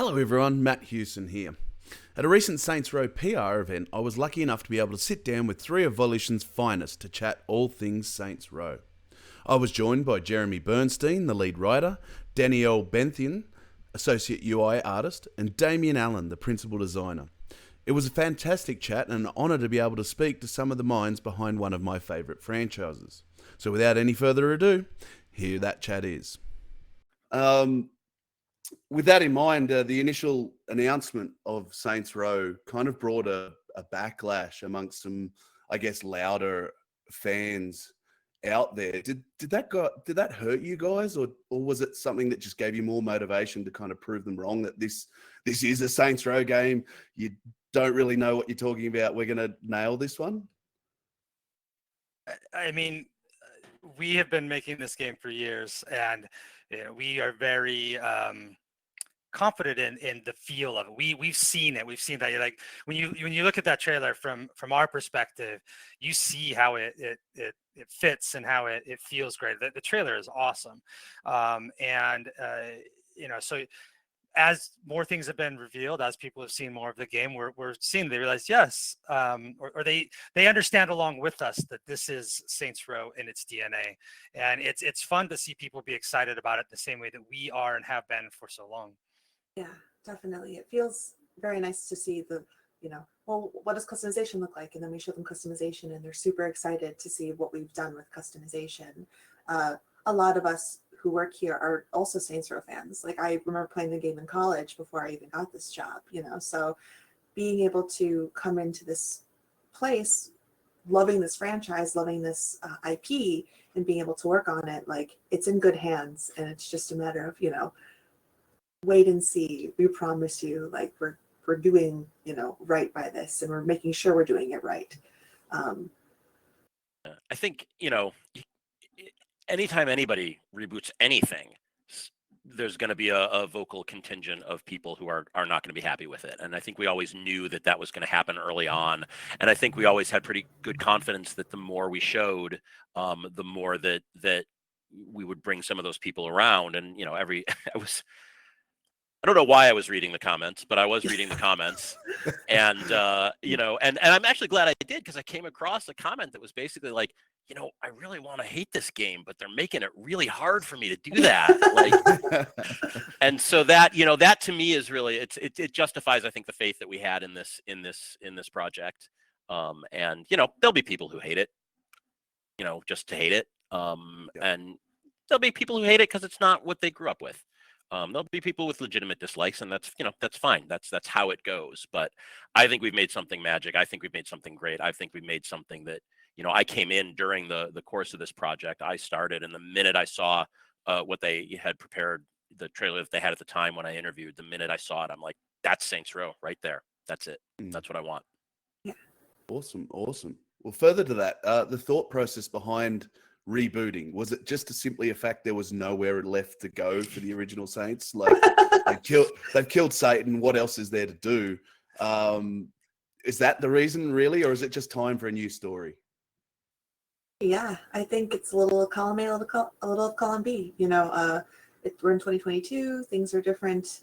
Hello everyone, Matt Hewson here. At a recent Saints Row PR event, I was lucky enough to be able to sit down with three of Volition's finest to chat all things Saints Row. I was joined by Jeremy Bernstein, the lead writer, Danielle Benthien, associate UI artist, and Damien Allen, the principal designer. It was a fantastic chat and an honour to be able to speak to some of the minds behind one of my favourite franchises. So without any further ado, here that chat is. With that in mind, the initial announcement of Saints Row kind of brought a backlash amongst some, I guess, louder fans out there. Did that hurt you guys, or was it something that just gave you more motivation to kind of prove them wrong that this is a Saints Row game? You don't really know what you're talking about. We're going to nail this one. I mean, we have been making this game for years, and we are very confident in the feel of it. We've seen it. We've seen that. You're like when you look at that trailer from our perspective, you see how it fits and how it feels great. The trailer is awesome, so as more things have been revealed, as people have seen more of the game, we're seeing they realize yes, or they understand along with us that this is Saints Row in its DNA, and it's fun to see people be excited about it the same way that we are and have been for so long. Yeah, definitely. It feels very nice to see well, what does customization look like? And then we show them customization and they're super excited to see what we've done with customization. A lot of us who work here are also Saints Row fans. Like, I remember playing the game in college before I even got this job, so being able to come into this place, loving this franchise, loving this IP, and being able to work on it, like, it's in good hands. And it's just a matter of, wait and see. We promise you, like, we're doing, right by this, and we're making sure we're doing it right. I think, anytime anybody reboots anything, there's going to be a vocal contingent of people who are not going to be happy with it. And I think we always knew that was going to happen early on. And I think we always had pretty good confidence that the more we showed, the more that we would bring some of those people around. And, I don't know why I was reading the comments, but I was reading the comments, and and I'm actually glad I did, because I came across a comment that was basically like, I really want to hate this game, but they're making it really hard for me to do that. Like, and so that that to me is really it justifies, I think, the faith that we had in this project. And there'll be people who hate it, just to hate it, and there'll be people who hate it because it's not what they grew up with. There'll be people with legitimate dislikes, and that's fine. That's how it goes. But I think we've made something magic. I think we've made something great. I think we've made something that, I came in during the course of this project. I started, and the minute I saw what they had prepared, the trailer that they had at the time when I interviewed, the minute I saw it, I'm like, that's Saints Row right there. That's it. That's what I want. Yeah. Awesome. Well, further to that, the thought process behind rebooting, was it just simply a fact there was nowhere left to go for the original Saints? Like, they've killed Satan. What else is there to do? Is that the reason, really, or is it just time for a new story? Yeah, I think it's a little of column A, a little of column B. We're in 2022. Things are different.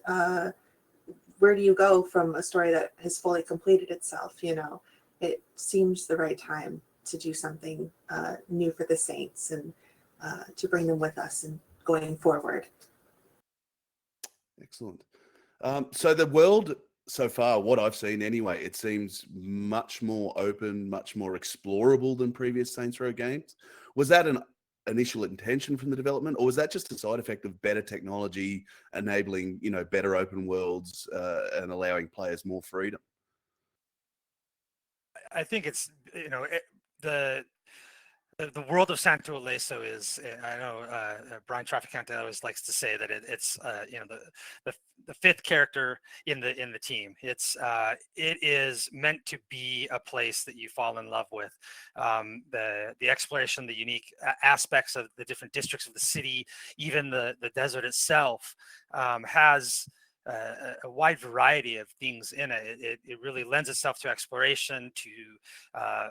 Where do you go from a story that has fully completed itself? It seems the right time to do something new for the Saints, and to bring them with us and going forward. Excellent. So the world so far, what I've seen anyway, it seems much more open, much more explorable than previous Saints Row games. Was that an initial intention from the development, or was that just a side effect of better technology enabling, better open worlds and allowing players more freedom? I think it's the world of Santo Ileso is, I know Brian Traficante always likes to say that it's the fifth character in the team. It is meant to be a place that you fall in love with. The exploration, the unique aspects of the different districts of the city, even the desert itself has a wide variety of things in it. It really lends itself to exploration, to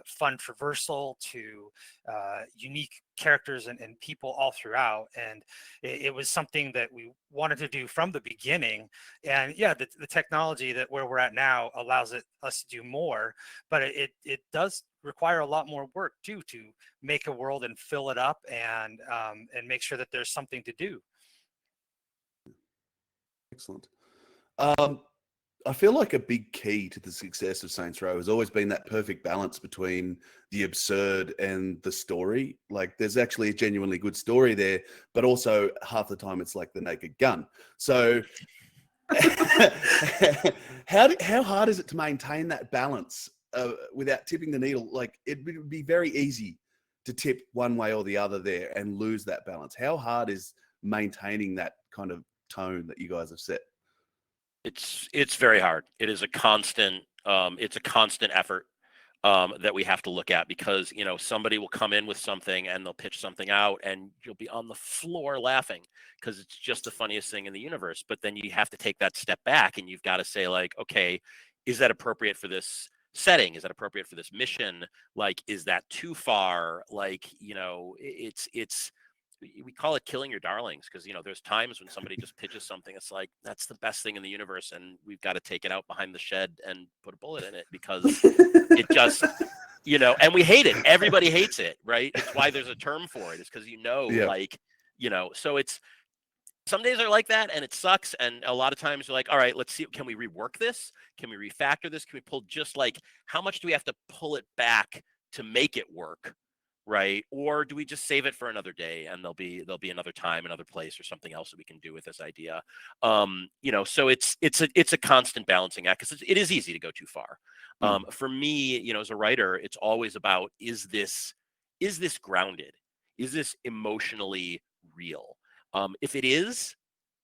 fun traversal, to unique characters and people all throughout. And it was something that we wanted to do from the beginning. And yeah, the technology that where we're at now allows us to do more, but it does require a lot more work too, to make a world and fill it up and make sure that there's something to do. Excellent. I feel like a big key to the success of Saints Row has always been that perfect balance between the absurd and the story. Like, there's actually a genuinely good story there, but also half the time it's like the Naked Gun. So how hard is it to maintain that balance without tipping the needle? Like, it would be very easy to tip one way or the other there and lose that balance. How hard is maintaining that kind of tone that you guys have set? It's very hard. It is a constant effort that we have to look at, because somebody will come in with something and they'll pitch something out and you'll be on the floor laughing because it's just the funniest thing in the universe. But then you have to take that step back and you've got to say, like, okay, is that appropriate for this setting? Is that appropriate for this mission? Like, is that too far? Like, it's we call it killing your darlings, because there's times when somebody just pitches something, it's like, that's the best thing in the universe, and we've got to take it out behind the shed and put a bullet in it, because it just and we hate it. Everybody hates it, right? It's why there's a term for it, is because Yeah. so it's, some days are like that and it sucks, and a lot of times you're like, all right, let's see, can we rework this, can we refactor this, can we pull, just like, how much do we have to pull it back to make it work, right? Or do we just save it for another day, and there'll be another time, another place, or something else that we can do with this idea? So it's a constant balancing act, because it is easy to go too far. For me, as a writer, it's always about, is this grounded? Is this emotionally real? If it is,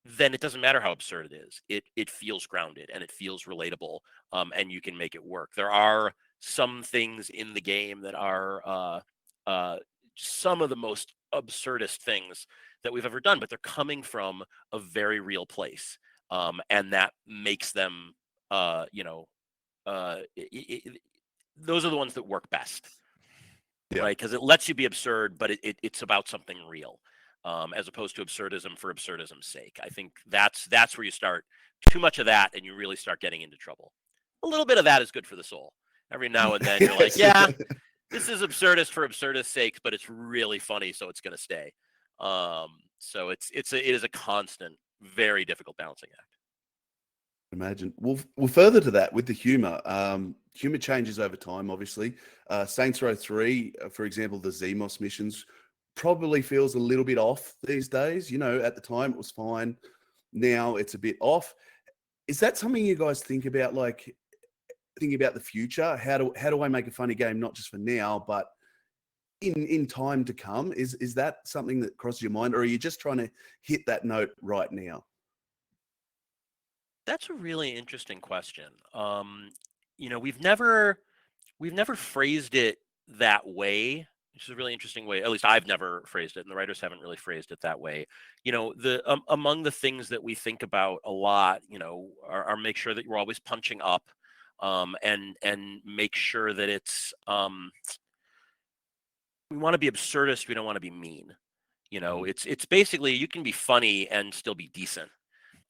then it doesn't matter how absurd it is. It feels grounded and it feels relatable, and you can make it work. There are some things in the game that are some of the most absurdist things that we've ever done, but they're coming from a very real place, and that makes them, those are the ones that work best, Yeah. right? Because it lets you be absurd, but it's about something real, as opposed to absurdism for absurdism's sake. I think that's where you start too much of that, and you really start getting into trouble. A little bit of that is good for the soul. Every now and then you're like, yeah, this is absurdist for absurdist's sake, but it's really funny, so it's going to stay. So it is a constant, very difficult balancing act. Imagine. Well, further to that, with the humor, humor changes over time, obviously. Saints Row 3, for example, the Zemos missions probably feels a little bit off these days. At the time it was fine. Now it's a bit off. Is that something you guys think about, like thinking about the future? How do I make a funny game, not just for now, but in time to come? Is that something that crosses your mind, or are you just trying to hit that note right now? That's a really interesting question. We've never phrased it that way, which is a really interesting way. At least I've never phrased it, and the writers haven't really phrased it that way. Among the things that we think about a lot, are make sure that we're always punching up, and make sure that it's, we want to be absurdist, we don't want to be mean. It's basically, you can be funny and still be decent.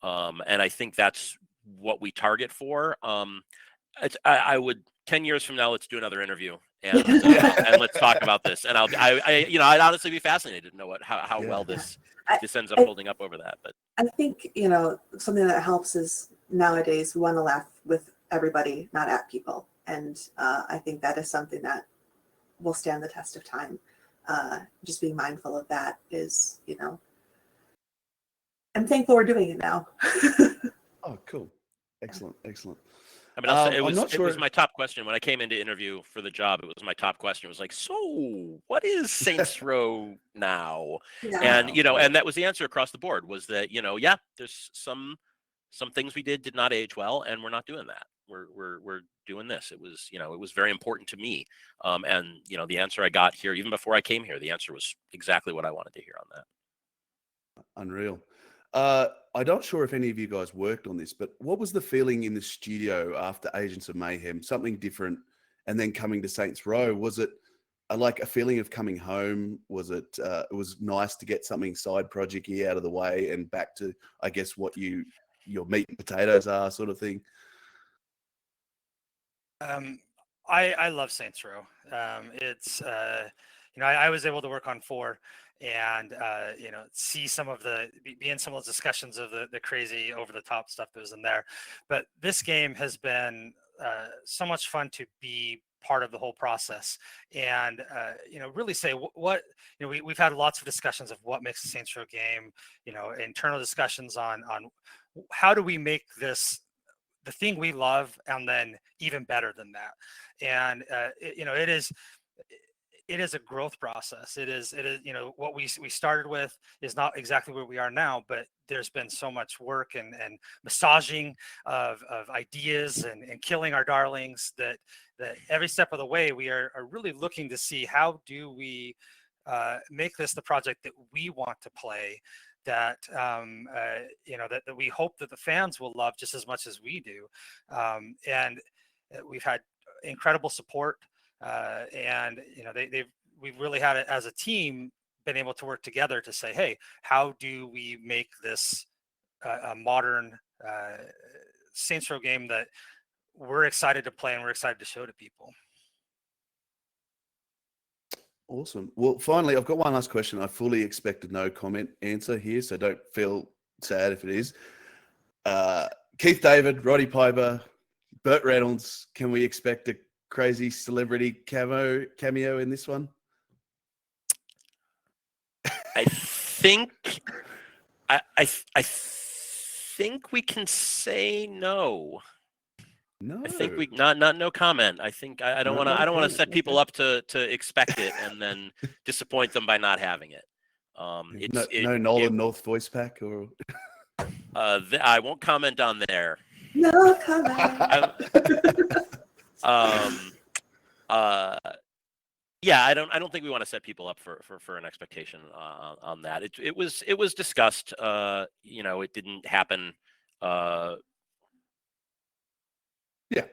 And I think that's what we target for. I would, 10 years from now, let's do another interview and let's talk about this. And I'd honestly be fascinated to know how well this ends up holding up over that. But I think, something that helps is, nowadays we want to laugh with everybody, not at people. And I think that is something that will stand the test of time. Just being mindful of that is, I'm thankful we're doing it now. Oh, cool. Excellent. I mean, I'll say I'm not sure. It was my top question when I came in to interview for the job. It was my top question. It was like, so what is Saints Row now? Yeah. And, and that was the answer across the board, was that, there's some things we did not age well, and we're not doing that. We're doing this. It was, it was very important to me. And, the answer I got here, even before I came here, the answer was exactly what I wanted to hear on that. Unreal. I'm not sure if any of you guys worked on this, but what was the feeling in the studio after Agents of Mayhem? Something different, and then coming to Saints Row. Was it like a feeling of coming home? Was it? It was nice to get something side project-y out of the way and back to, I guess, what your meat and potatoes are, sort of thing. I love Saints Row. It's I was able to work on 4 and see some of be in some of those discussions of the crazy over the top stuff that was in there. But this game has been so much fun to be part of the whole process and really say what we've had lots of discussions of what makes a Saints Row game, internal discussions on how do we make this the thing we love and then even better than that. And it is a growth process. It is what we started with is not exactly where we are now, but there's been so much work and massaging of ideas and killing our darlings that every step of the way we are really looking to see how do we make this the project that we want to play, that that we hope that the fans will love just as much as we do. And we've had incredible support, and we've really had it as a team been able to work together to say, hey, how do we make this a modern Saints Row game that we're excited to play and we're excited to show to people. Awesome. Well, finally, I've got one last question. I fully expected no comment answer here, so don't feel sad if it is. Keith David, Roddy Piper, Burt Reynolds, can we expect a crazy celebrity cameo in this one? I think I think we can say no. No. I think we not no comment. I think I don't want to set people up to expect it and then disappoint them by not having it. No Nolan North voice pack or. I won't comment on there. No comment. Yeah, I don't think we want to set people up for an expectation on that. It was discussed. It didn't happen. Yeah.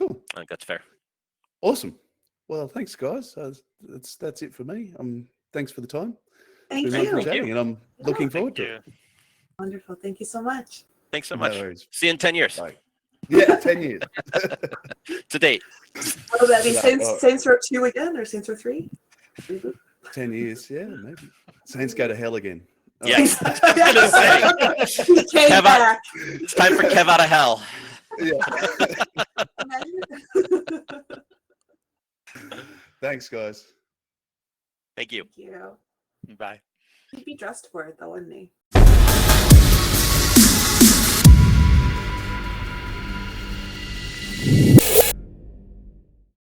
Cool. I think that's fair. Awesome. Well, thanks, guys. That's it for me. Thanks for the time. Thank you. Chatting, and I'm looking forward to it. Wonderful. Thank you so much. Thanks so much. No worries. See you in 10 years. Bye. Yeah, 10 years. To date. Will that be Saints Row 2 again or Saints Row 3? 10 years, yeah, maybe. Saints go to hell again. Yes. He came back. It's time for Kev out of hell. Yeah. Thanks, guys. Thank you. Thank you. Bye. He'd be dressed for it, though, wouldn't he?